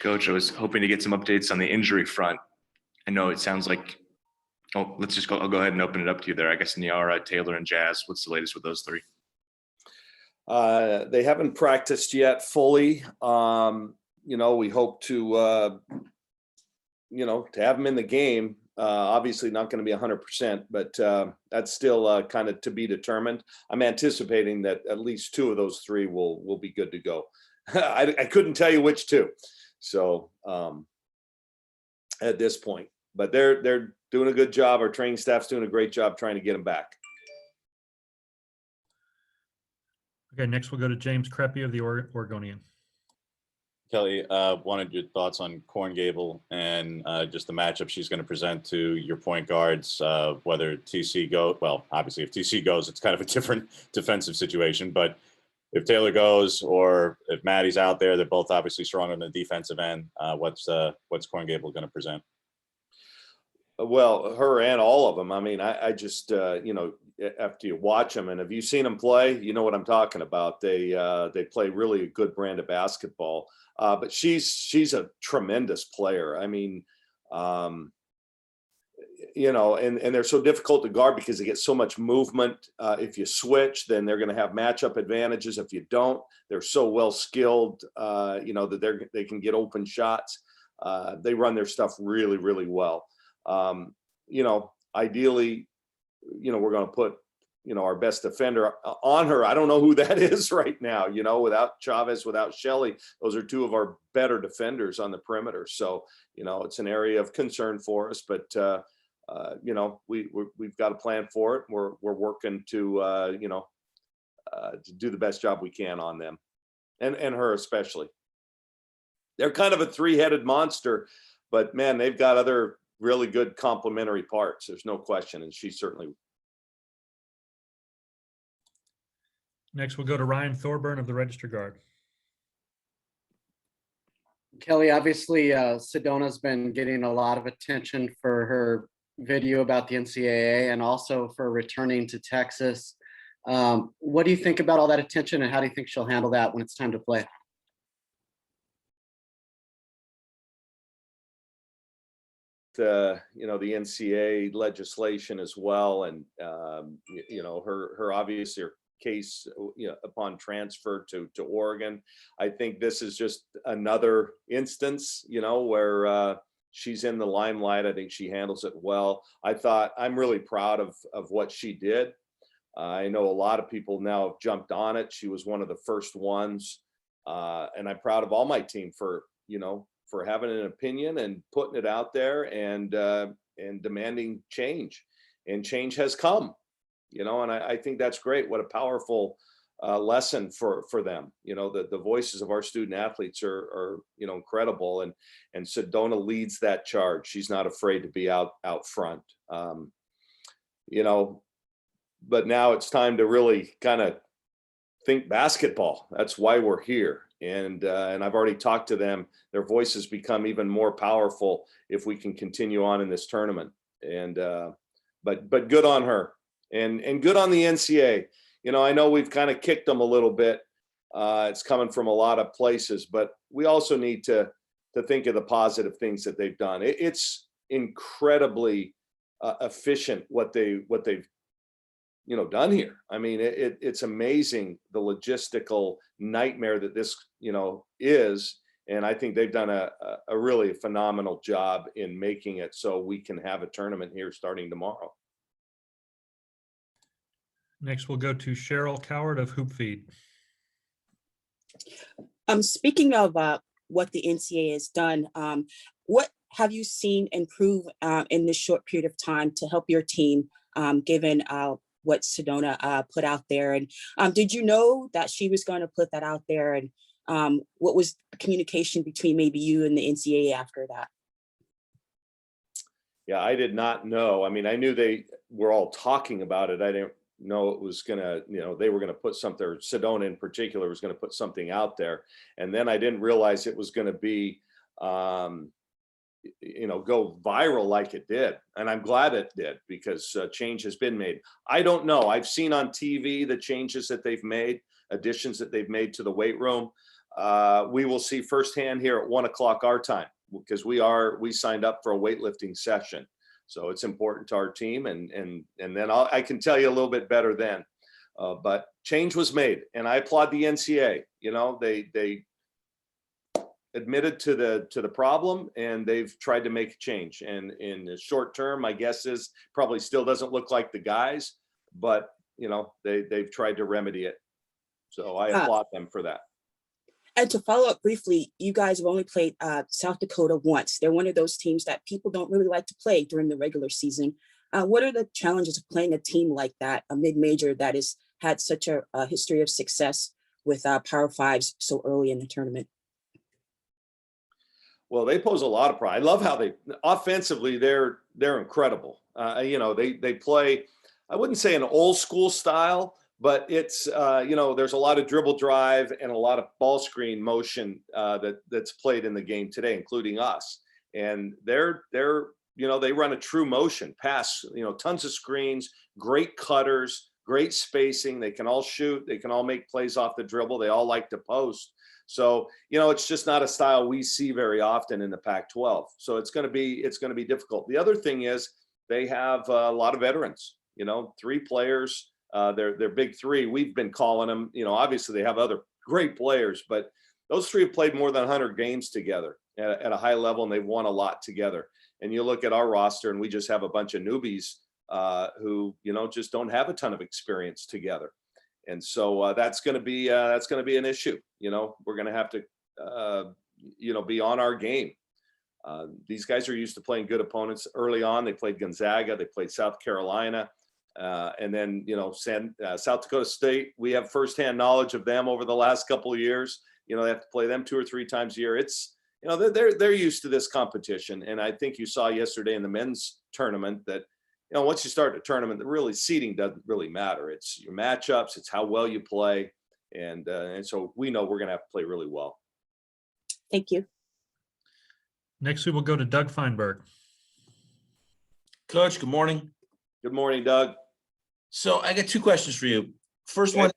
Coach, I was hoping to get some updates on the injury front. I know it sounds like, oh, let's just go. I'll go ahead and open it up to you there. I guess Niara, Taylor, and Jazz. What's the latest with those three? They haven't practiced yet fully. We hope to have them in the game. Obviously not going to be 100%, but that's still kind of to be determined. I'm anticipating that at least two of those three will be good to go. I couldn't tell you which two. So at this point, but they're doing a good job. Our training staff's doing a great job trying to get them back. Okay, next we'll go to James Creppy of the Oregonian. Kelly, wanted your thoughts on Corn Gable and just the matchup she's going to present to your point guards, whether TC goes. Well, obviously, if TC goes, it's kind of a different defensive situation. But if Taylor goes or if Maddie's out there, they're both obviously strong on the defensive end. What's Corn Gable going to present? Well, her and all of them. I mean, I just, after you watch them and have you seen them play, you know what I'm talking about. They play really a good brand of basketball. But she's a tremendous player. I mean, and they're so difficult to guard because they get so much movement. If you switch, then they're going to have matchup advantages. If you don't, they're so well skilled, that they can get open shots. They run their stuff really, really well. Ideally, we're going to put, our best defender on her. I don't know who that is right now, without Chavez, without Shelley, those are two of our better defenders on the perimeter. So, it's an area of concern for us, but, we've got a plan for it. We're working to do the best job we can on them and her especially. They're kind of a three-headed monster, but man, they've got other really good complementary parts. There's no question. And she certainly. Next, we'll go to Ryan Thorburn of the Register Guard. Kelly, obviously, Sedona's been getting a lot of attention for her video about the NCAA and also for returning to Texas. What do you think about all that attention, and how do you think she'll handle that when it's time to play? The NCAA legislation as well, and her obviously her case upon transfer to Oregon. I think this is just another instance where she's in the limelight. I think she handles it well. I'm really proud of what she did. I know a lot of people now have jumped on it. She was one of the first ones, and I'm proud of all my team for having an opinion and putting it out there and demanding change. And change has come, and I think that's great. What a powerful lesson for them. The voices of our student athletes are incredible, and Sedona leads that charge. She's not afraid to be out front. But now it's time to really kind of think basketball. That's why we're here. And I've already talked to them. Their voices become even more powerful if we can continue on in this tournament. And but good on her, and good on the NCAA. I know we've kind of kicked them a little bit. It's coming from a lot of places, but we also need to think of the positive things that they've done. It's incredibly efficient what they've done here. I mean, it's amazing the logistical nightmare that this, is. And I think they've done a really phenomenal job in making it so we can have a tournament here starting tomorrow. Next, we'll go to Cheryl Coward of Hoop Feed. Speaking of what the NCAA has done, what have you seen improve in this short period of time to help your team, given what Sedona put out there? And did you know that she was going to put that out there? And what was the communication between maybe you and the NCAA after that? Yeah, I did not know. I mean, I knew they were all talking about it. I didn't know it was going to, they were going to put something, or Sedona in particular was going to put something out there. And then I didn't realize it was going to be, go viral like it did. And I'm glad it did, because change has been made. I don't know. I've seen on TV the changes that they've made, additions that they've made to the weight room. we will see firsthand here at 1:00 our time, because we signed up for a weightlifting session. So it's important to our team, and then I can tell you a little bit better then. But change was made, and I applaud the NCAA. You know, they admitted to the problem, and they've tried to make a change. And in the short term, my guess is probably still doesn't look like the guys, but you know, they've tried to remedy it. So I applaud them for that. And to follow up briefly, you guys have only played South Dakota once. They're one of those teams that people don't really like to play during the regular season. What are the challenges of playing a team like that, a mid-major that has had such a history of success with Power Fives so early in the tournament? Well, they pose a lot of pride. I love how they offensively, they're incredible. You know, they play, I wouldn't say an old school style, but it's, you know, there's a lot of dribble drive and a lot of ball screen motion that's played in the game today, including us. And they're, you know, they run a true motion pass, you know, tons of screens, great cutters, great spacing. They can all shoot. They can all make plays off the dribble. They all like to post. So, you know, it's just not a style we see very often in the Pac-12. So it's going to be difficult. The other thing is they have a lot of veterans, you know, 3 players. They're big 3. We've been calling them, you know, obviously they have other great players, but those 3 have played more than 100 games together at a high level, and they've won a lot together. And you look at our roster, and we just have a bunch of newbies who, you know, just don't have a ton of experience together. And so that's going to be an issue. You know, we're going to have to, you know, be on our game. These guys are used to playing good opponents early on. They played Gonzaga, they played South Carolina. And then, you know, South Dakota State, we have firsthand knowledge of them over the last couple of years. You know, they have to play them 2 or 3 times a year. It's, you know, they're used to this competition. And I think you saw yesterday in the men's tournament that, you know, once you start a tournament, the really seeding doesn't really matter. It's your matchups, it's how well you play. And so we know we're going to have to play really well. Thank you. Next, we will go to Doug Feinberg. Coach, good morning. Good morning, Doug. So I got 2 questions for you. First one,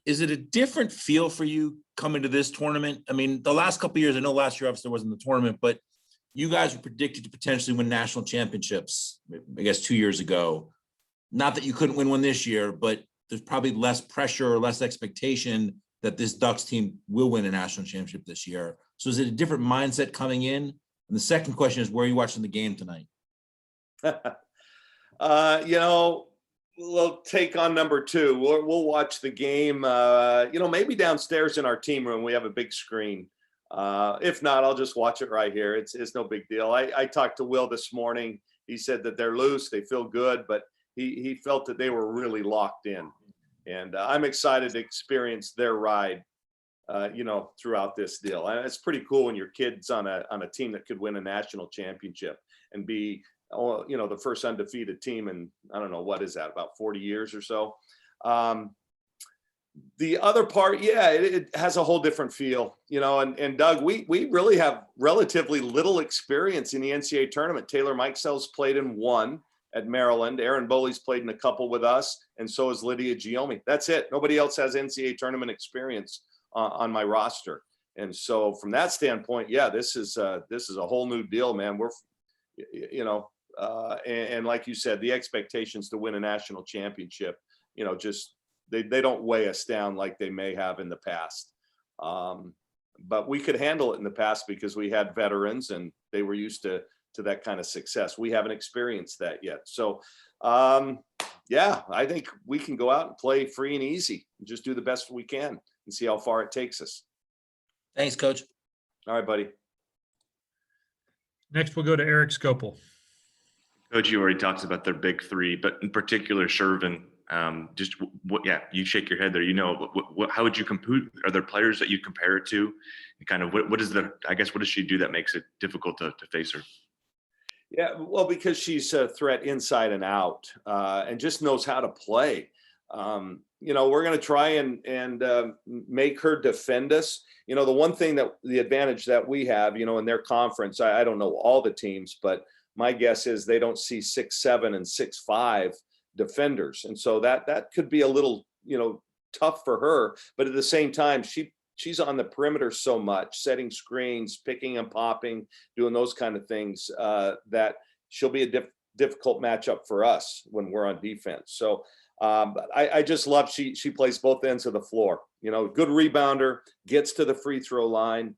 is it a different feel for you coming to this tournament? I mean, the last couple of years, I know last year obviously wasn't the tournament, but you guys were predicted to potentially win national championships, I guess 2 years ago. Not that you couldn't win one this year, but there's probably less pressure or less expectation that this Ducks team will win a national championship this year. So is it a different mindset coming in? And the second question is, where are you watching the game tonight? You know, we'll take on number 2. We'll watch the game, you know, maybe downstairs in our team room. We have a big screen. If not, I'll just watch it right here. It's no big deal. I talked to Will this morning. He said that they're loose, they feel good, but he felt that they were really locked in. And I'm excited to experience their ride, you know, throughout this deal. And it's pretty cool when your kid's on a team that could win a national championship and be, you know, the first undefeated team in, I don't know, what is that, about 40 years or so. The other part, yeah, it has a whole different feel, you know, and Doug, we really have relatively little experience in the NCAA tournament. Taylor Mikesell's played in 1 at Maryland. Aaron Boley's played in a couple with us, and so is Lydia Giomi. That's it. Nobody else has NCAA tournament experience on my roster. And so from that standpoint, yeah, this is a whole new deal, man. We're, you know, and like you said, the expectations to win a national championship, you know, just they don't weigh us down like they may have in the past. But we could handle it in the past because we had veterans and they were used to that kind of success. We haven't experienced that yet. So, yeah, I think we can go out and play free and easy and just do the best we can and see how far it takes us. Thanks, Coach. All right, buddy. Next, we'll go to Eric Scopel. Coach, you already talked about their big 3, but in particular, Shervin. Just what? Yeah, you shake your head there. You know, how would you compare? Are there players that you compare it to? And kind of what is the? I guess what does she do that makes it difficult to face her? Yeah, well, because she's a threat inside and out, and just knows how to play. You know, we're going to try and make her defend us. You know, the one thing the advantage that we have, you know, in their conference, I don't know all the teams, but my guess is they don't see 6'7" and 6'5" defenders. And so that could be a little, you know, tough for her. But at the same time, she she's on the perimeter so much, setting screens, picking and popping, doing those kind of things, that she'll be a difficult matchup for us when we're on defense. So I just love she plays both ends of the floor. You know, good rebounder, gets to the free throw line,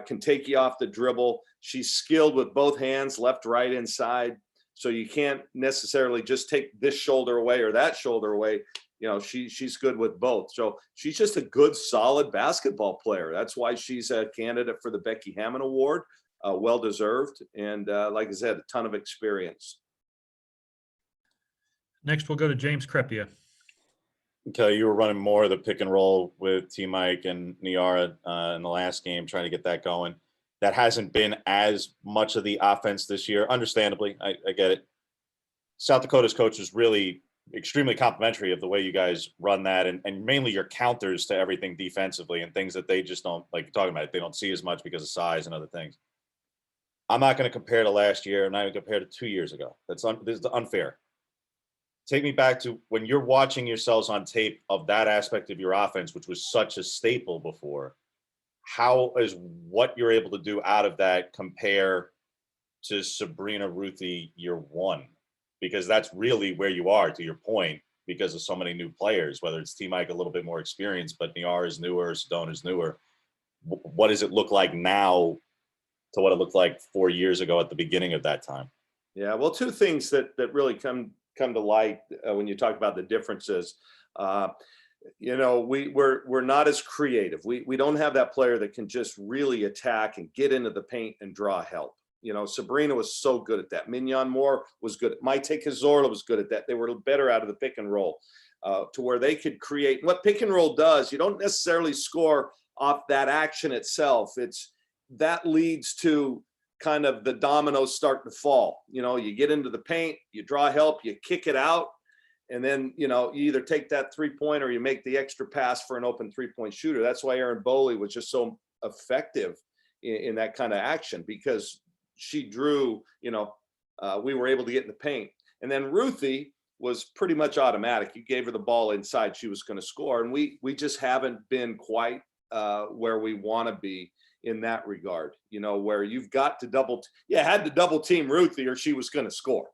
can take you off the dribble. She's skilled with both hands, left, right, inside. So you can't necessarily just take this shoulder away or that shoulder away. You know, she's good with both. So she's just a good, solid basketball player. That's why she's a candidate for the Becky Hammond Award. Well deserved. And like I said, a ton of experience. Next, we'll go to James Crepia. Kelly, you were running more of the pick and roll with T Mike and Niara in the last game, trying to get that going. That hasn't been as much of the offense this year. Understandably, I get it. South Dakota's coach is really extremely complimentary of the way you guys run that, and mainly your counters to everything defensively and things that they just don't, like talking about it, they don't see as much because of size and other things. I'm not going to compare to last year. I'm not even compare to 2 years ago. This is unfair. Take me back to when you're watching yourselves on tape of that aspect of your offense, which was such a staple before. How is what you're able to do out of that compare to Sabrina Ruthie year one? Because that's really where you are, to your point, because of so many new players, whether it's T Mike a little bit more experienced, but Niara is newer, Sedona is newer. What does it look like now to what it looked like 4 years ago at the beginning of that time? Yeah, well, two things that really come to light when you talk about the differences. You know, we're not as creative. We don't have that player that can just really attack and get into the paint and draw help. You know, Sabrina was so good at that. Mignon Moore was good. Maite Cazorla was good at that. They were better out of the pick and roll to where they could create. What pick and roll does, you don't necessarily score off that action itself. It's that leads to kind of the dominoes start to fall. You know, you get into the paint, you draw help, you kick it out, and then, you know, you either take that 3-point or you make the extra pass for an open 3-point shooter. That's why Erin Boley was just so effective in that kind of action, because she drew, you know, we were able to get in the paint. And then Ruthie was pretty much automatic. You gave her the ball inside, she was going to score. And we just haven't been quite where we want to be in that regard, you know, where you've got to had to double team Ruthie or she was going to score,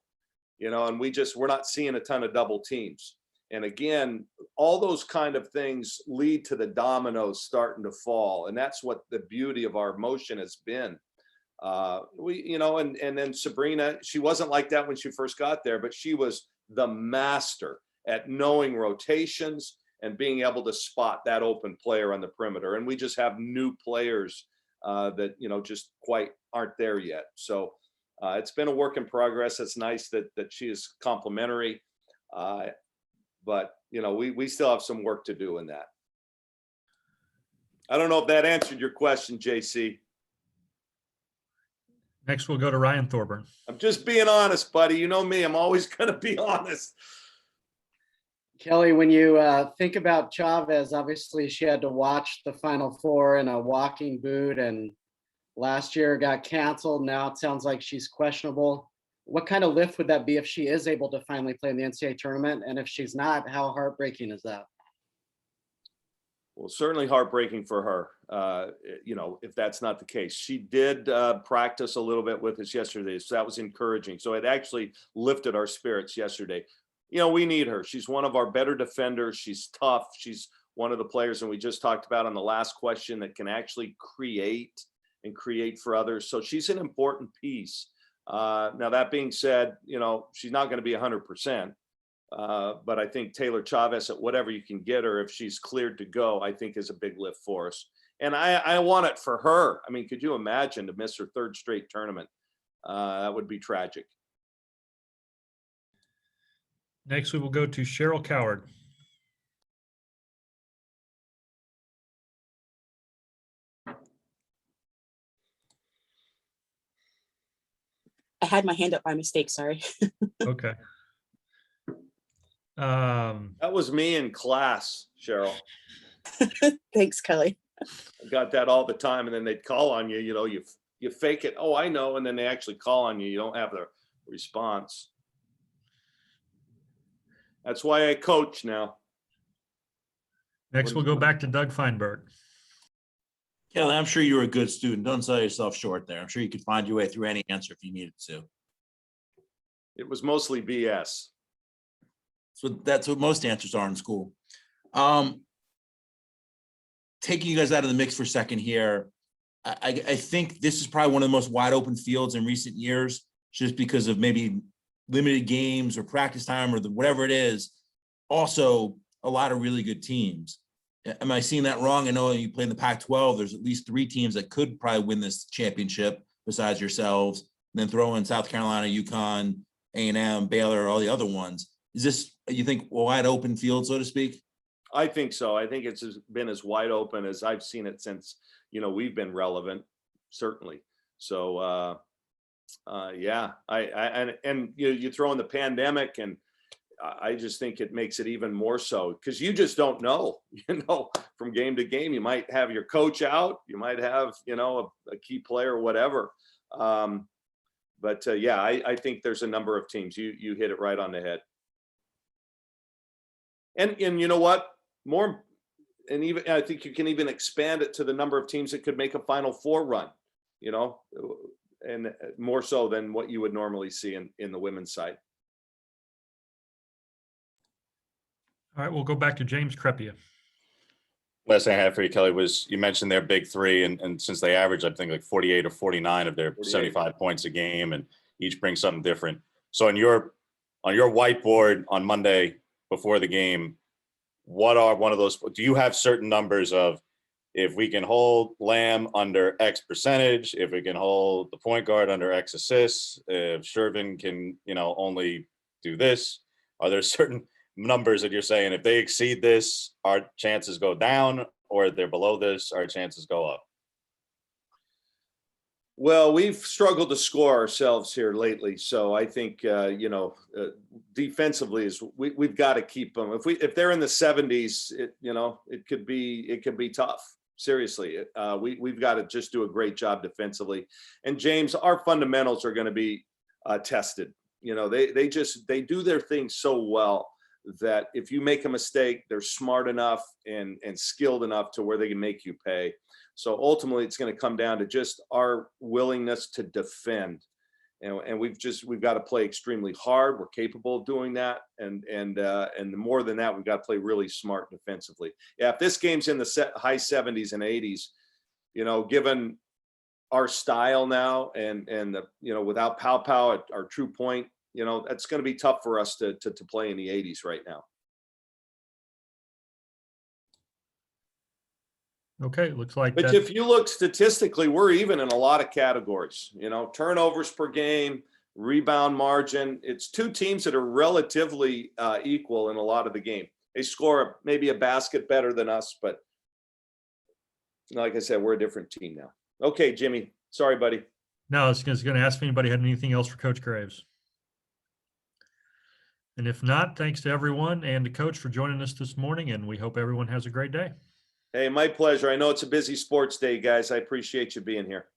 you know, and we're not seeing a ton of double teams. And again, all those kind of things lead to the dominoes starting to fall. And that's what the beauty of our motion has been. You know, and then Sabrina, she wasn't like that when she first got there, but she was the master at knowing rotations and being able to spot that open player on the perimeter. And we just have new players that, you know, just quite aren't there yet. So it's been a work in progress. It's nice that she is complimentary. But, you know, we still have some work to do in that. I don't know if that answered your question, JC. Next, we'll go to Ryan Thorburn. I'm just being honest, buddy. You know me, I'm always going to be honest. Kelly, when you think about Chavez, obviously she had to watch the Final Four in a walking boot, and last year got canceled. Now it sounds like she's questionable. What kind of lift would that be if she is able to finally play in the NCAA tournament? And if she's not, how heartbreaking is that? Well, certainly heartbreaking for her, you know, if that's not the case. She did practice a little bit with us yesterday, so that was encouraging. So it actually lifted our spirits yesterday. You know, we need her. She's one of our better defenders. She's tough. She's one of the players, and we just talked about on the last question, that can actually create for others. So she's an important piece. Now, that being said, you know, she's not going to be 100%. But I think Taylor Chavez, at whatever you can get her, if she's cleared to go, I think is a big lift for us. And I want it for her. I mean, could you imagine to miss her third straight tournament? That would be tragic. Next, we will go to Cheryl Coward. I had my hand up by mistake, sorry. Okay. That was me in class, Cheryl. Thanks, Kelly. I got that all the time, and then they'd call on you. You know, you fake it. Oh, I know, and then they actually call on you. You don't have the response. That's why I coach now. Next, we'll go back to Doug Feinberg. Kelly, I'm sure you were a good student. Don't sell yourself short there. I'm sure you could find your way through any answer if you needed to. It was mostly BS. So that's what most answers are in school. Taking you guys out of the mix for a second here, I think this is probably one of the most wide open fields in recent years, just because of maybe limited games or practice time or whatever it is. Also, a lot of really good teams. Am I seeing that wrong? I know you play in the Pac-12. There's at least 3 teams that could probably win this championship besides yourselves. And then throw in South Carolina, UConn, A&M, Baylor, all the other ones. Is this, you think, a wide open field, so to speak? I think so. I think it's been as wide open as I've seen it since, we've been relevant, certainly. So, yeah, you throw in the pandemic, and I just think it makes it even more so, because you just don't know, from game to game. You might have your coach out, you might have, a key player, whatever. But yeah, I think there's a number of teams. You hit it right on the head. And you know what? And even I think you can even expand it to the number of teams that could make a Final Four run, and more so than what you would normally see in the women's side. All right, we'll go back to James Crepia. Last thing I had for you, Kelly, was you mentioned their big 3, and since they average, I think, like 48 or 49 of their 75 points a game, and each bring something different. So on your whiteboard on Monday before the game, what are one of those? Do you have certain numbers of, if we can hold Lamb under X percentage, if we can hold the point guard under X assists, if Shervin can, only do this? Are there certain numbers that you're saying, if they exceed this, our chances go down, or if they're below this, our chances go up? Well, we've struggled to score ourselves here lately, so I think defensively we've got to keep them. If they're in the 70s, it could be tough. Seriously, we've got to just do a great job defensively. And James, our fundamentals are going to be tested. They do their thing so well that if you make a mistake, they're smart enough and skilled enough to where they can make you pay. So ultimately, it's going to come down to just our willingness to defend, and we've got to play extremely hard. We're capable of doing that, and more than that, we've got to play really smart defensively. Yeah, if this game's in the high 70s and 80s, given our style now, and without Pow at our true point, that's going to be tough for us to play in the 80s right now. Okay, looks like But if you look statistically, we're even in a lot of categories. Turnovers per game, rebound margin. It's 2 teams that are relatively equal in a lot of the game. They score maybe a basket better than us, but like I said, we're a different team now. Okay, Jimmy. Sorry, buddy. No, I was going to ask if anybody had anything else for Coach Graves. And if not, thanks to everyone and to Coach for joining us this morning, and we hope everyone has a great day. Hey, my pleasure. I know it's a busy sports day, guys. I appreciate you being here.